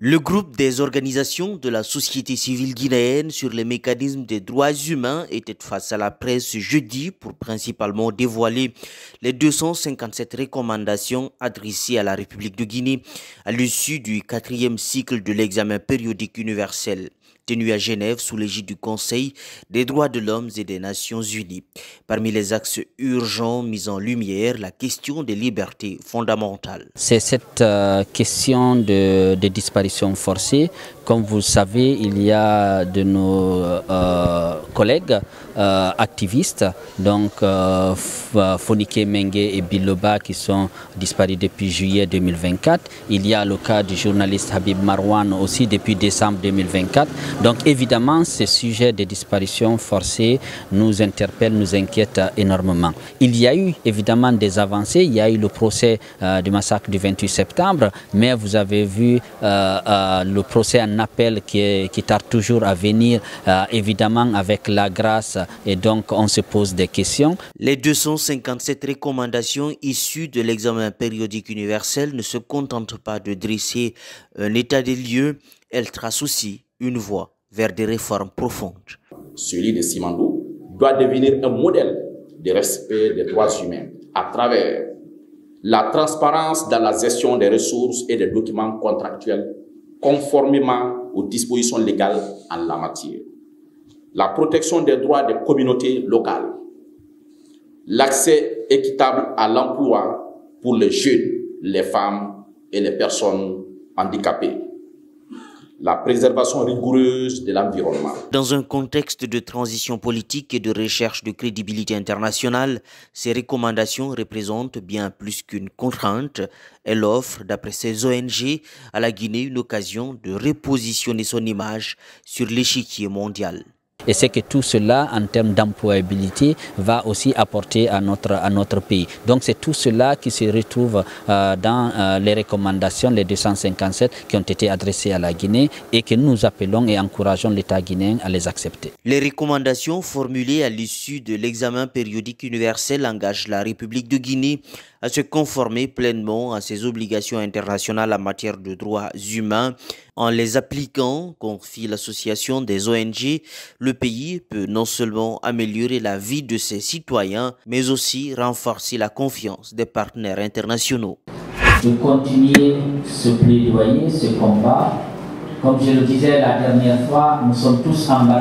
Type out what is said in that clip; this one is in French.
Le groupe des organisations de la société civile guinéenne sur les mécanismes des droits humains était face à la presse ce jeudi pour principalement dévoiler les 257 recommandations adressées à la République de Guinée à l'issue du 4e cycle de l'examen périodique universel tenu à Genève sous l'égide du Conseil des droits de l'homme et des Nations unies. Parmi les axes urgents mis en lumière, la question des libertés fondamentales. C'est cette question de disparition forcée. Comme vous le savez, il y a de nos collègues activistes, donc Fonike Mengue et Biloba qui sont disparus depuis juillet 2024. Il y a le cas du journaliste Habib Marwan aussi depuis décembre 2024. Donc évidemment, ce sujet de disparition forcée nous interpelle, nous inquiète énormément. Il y a eu évidemment des avancées, il y a eu le procès du massacre du 28 septembre, mais vous avez vu le procès en appel qui tarde toujours à venir, évidemment avec la grâce, et donc on se pose des questions. Les 257 recommandations issues de l'examen périodique universel ne se contentent pas de dresser un état des lieux, elles tracent aussi une voie vers des réformes profondes. Celui de Simandou doit devenir un modèle de respect des droits humains à travers la transparence dans la gestion des ressources et des documents contractuels conformément aux dispositions légales en la matière, la protection des droits des communautés locales, l'accès équitable à l'emploi pour les jeunes, les femmes et les personnes handicapées, la préservation rigoureuse de l'environnement. Dans un contexte de transition politique et de recherche de crédibilité internationale, ces recommandations représentent bien plus qu'une contrainte. Elles offrent, d'après ces ONG, à la Guinée une occasion de repositionner son image sur l'échiquier mondial. Et c'est que tout cela, en termes d'employabilité, va aussi apporter à notre pays. Donc c'est tout cela qui se retrouve dans les recommandations, les 257 qui ont été adressées à la Guinée et que nous appelons et encourageons l'État guinéen à les accepter. Les recommandations formulées à l'issue de l'examen périodique universel engagent la République de Guinée à se conformer pleinement à ses obligations internationales en matière de droits humains. En les appliquant, confie l'association des ONG, le pays peut non seulement améliorer la vie de ses citoyens, mais aussi renforcer la confiance des partenaires internationaux. De continuer ce plaidoyer, ce combat. Comme je le disais la dernière fois, nous sommes tous embarqués.